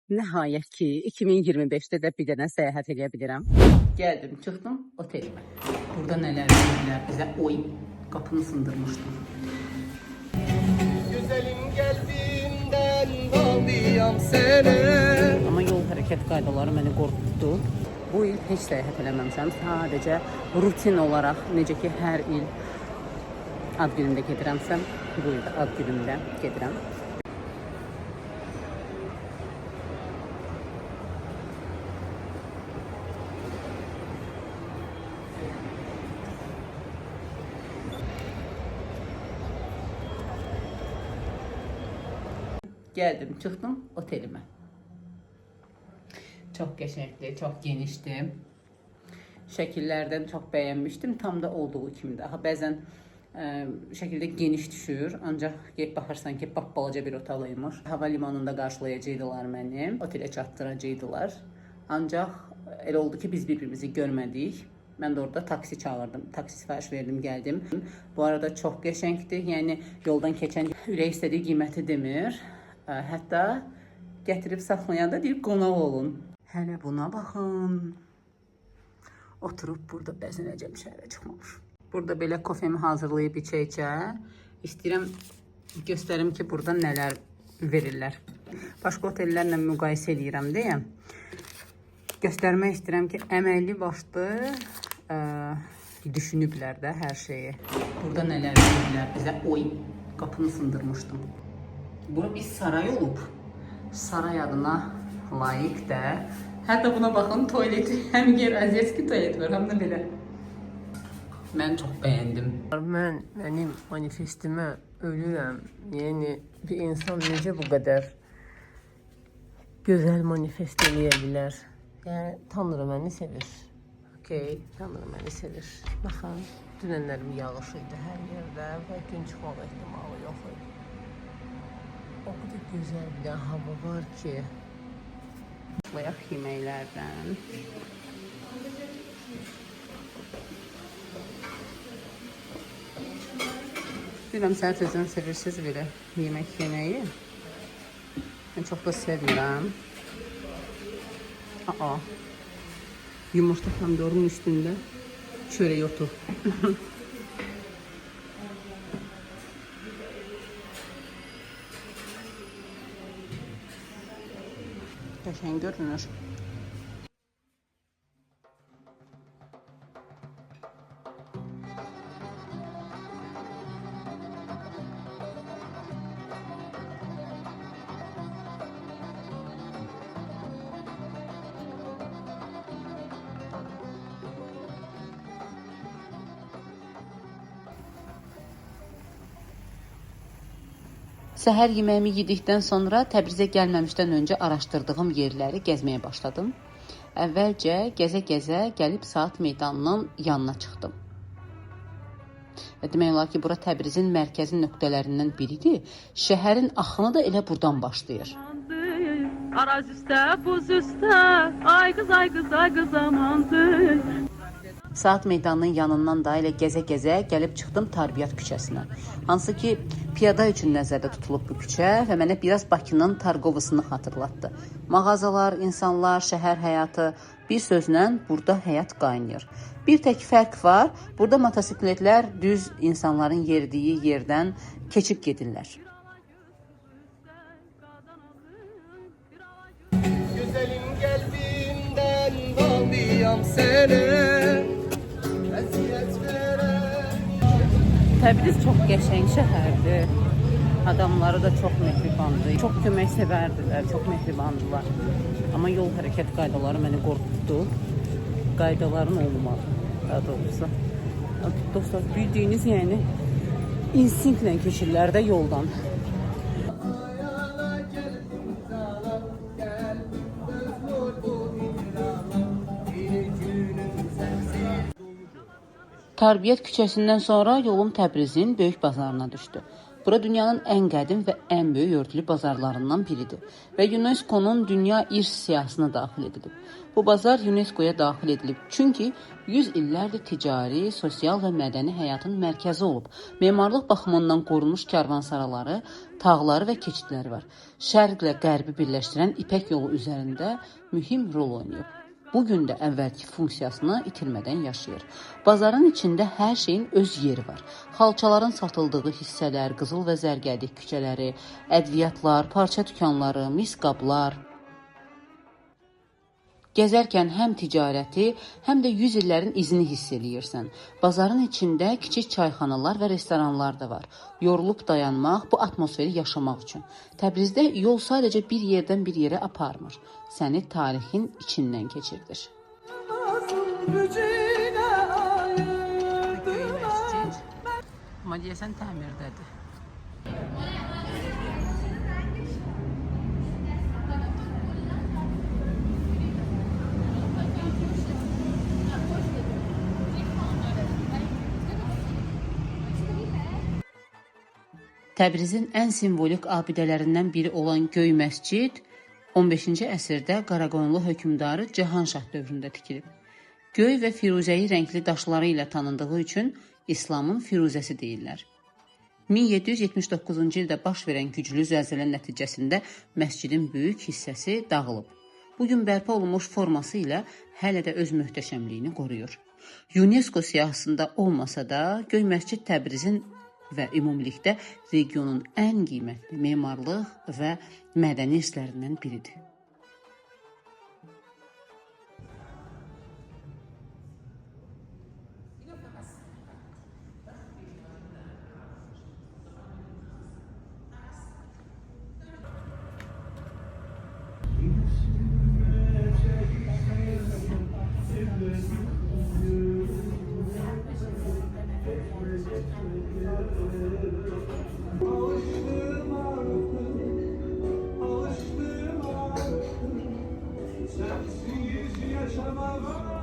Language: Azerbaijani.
Nəhayət ki, 2025-də də bir dənə səyahət edə bilirəm. Gəldim, çıxdım otelimə. Burada nələr verirlər bizə? Oy, qapını sındırmışdım. Gözəlim qəlbimdən bağlıyam sənə. Amma yol hərəkət qaydaları məni qorxutdu. Bu il heç səyahət eləməmişəm. Sadəcə rutin olaraq, necə ki hər il ad günümdə gedirəmsəm, bu il də ad günümdə gedirəm. Gəldim, çıxdım otelimə. Çox qəşəngli, çox genişdi. Şəkillərdən çox bəyənmişdim. Tam da olduğu kimi də. Bəzən şəkildə geniş düşür. Ancaq baxırsan ki, balaca bir oteliymiş. Hava limanında qarşılayacaqdılar məni. Otelə çatdıracaqdılar. Ancaq elə oldu ki, biz bir-birimizi görmədik. Mən də orada taksi çağırdım. Taksi sifariş verdim, gəldim. Bu arada çox qəşəngdir. Yəni yoldan keçən ürək istədiyi qiyməti demir. Hətta gətirib saxlayanda deyir, qonaq olun. Hələ buna baxın. Oturub burada bəzənəcəm, şəhərə çıxmamış. Burada belə kofemi hazırlayıb içə-içə. İstəyirəm, göstərim ki, burada nələr verirlər. Başqa otellərlə müqayisə edirəm deyə. Göstərmək istəyirəm ki, əməlli başlı düşünüblər də hər şeyi. Burada nələr verirlər bizə? Oy, qapını sındırmışdım. Bura bir saray olub. Saray adına layiq də. Hətta buna baxın, tualeti həm Aziyetski tualet var, həm də belə. Mən çox bəyəndim. Mənim manifestimə ölürəm. Yəni bir insan necə bu qədər gözəl manifest eləyə bilər? Yəni Tanrı məni sevir. Okey, Tanrı məni sevir. Baxın, dünənlərim yağış idi hər yerdə və gün çıxmaq ehtimalı yox idi. O kadar güzel bir hava var ki. Başlayaq yeməklərdən. Bilməm, sən özünü sevirsiniz belə yemək yeməyi. Mən çox da sevmirəm. Yumurta pomidorun üstündə çörək otu. Qəşəng görünür. Səhər yeməyimi yedikdən sonra Təbrizə gəlməmişdən öncə araşdırdığım yerləri gəzməyə başladım. Əvvəlcə gəzə-gəzə gəlib Saat Meydanının yanına çıxdım. Demək olar ki, bura Təbrizin mərkəzi nöqtələrindən biridir. Şəhərin axını da elə buradan başlayır. Araz üstə, buz üstə, ay qız amandır. Saat Meydanının yanından da elə gəzə-gəzə gəlib çıxdım Tarbiyyat küçəsinə. Hansı ki, piyada üçün nəzərdə tutulub bu küçə və mənə biraz Bakının Targovusunu xatırlatdı. Mağazalar, insanlar, şəhər həyatı, bir sözlə burada həyat qaynayır. Bir tək fərq var, burada motosikletlər düz insanların yerdiyi yerdən keçib gedirlər. Gözəlim qəlbimdən bağlıyam sənə. Təbriz çox qəşəng şəhərdir. Adamları da çox mehribandır. Çox köməksevərdilər, çox mehribandılar. Amma yol hərəkət qaydaları məni qorxutdu. Qaydaların olmadı, daha doğrusu. Dostlar, bildiyiniz yəni instinktlə keçirlər də yoldan. Tarbiyyat küçəsindən sonra yolum Təbrizin Böyük Bazarına düşdü. Bura dünyanın ən qədim və ən böyük örtülü bazarlarından biridir və UNESCO-nun Dünya İrs siyahısına daxil edilib. Bu bazar UNESCO-ya daxil edilib çünki 100 illərdir ticari, sosial və mədəni həyatın mərkəzi olub. Memarlıq baxımından qorunmuş karvansaraları, tağları və keçidləri var. Şərqlə qərbi birləşdirən İpək yolu üzərində mühim rol oynayıb. Bugün də əvvəlki funksiyasını itirmədən yaşayır. Bazarın içində hər şeyin öz yeri var. Xalçaların satıldığı hissələr, qızıl və zərgərlik küçələri, ədviyyatlar, parça dükanları, mis qablar. Gəzərkən həm ticarəti, həm də 100 illərin izini hiss eləyirsən. Bazarın içində kiçik çayxanalar və restoranlar da var. Yorulub dayanmaq, bu atmosferi yaşamaq üçün. Təbrizdə yol sadəcə bir yerdən bir yerə aparmır. Səni tarixin içindən keçirdir. Amma deyəsən təmirdədir. Təbrizin ən simvolik abidələrindən biri olan Göy məscid 15-ci əsrdə Qaraqoyunlu hökmdarı Cahanşah dövründə tikilib. Göy və firuzəyi rəngli daşları ilə tanındığı üçün İslamın firuzəsi deyirlər. 1779-cu ildə baş verən güclü zəlzələ nəticəsində məscidin böyük hissəsi dağılıb. Bugün bərpa olunmuş forması ilə hələ də öz möhtəşəmliyini qoruyur. UNESCO siyahısında olmasa da Göy məscid Təbrizin və ümumilikdə regionun ən qiymətli memarlıq və mədəni irslərindən biridir. Sensiz yaşamam.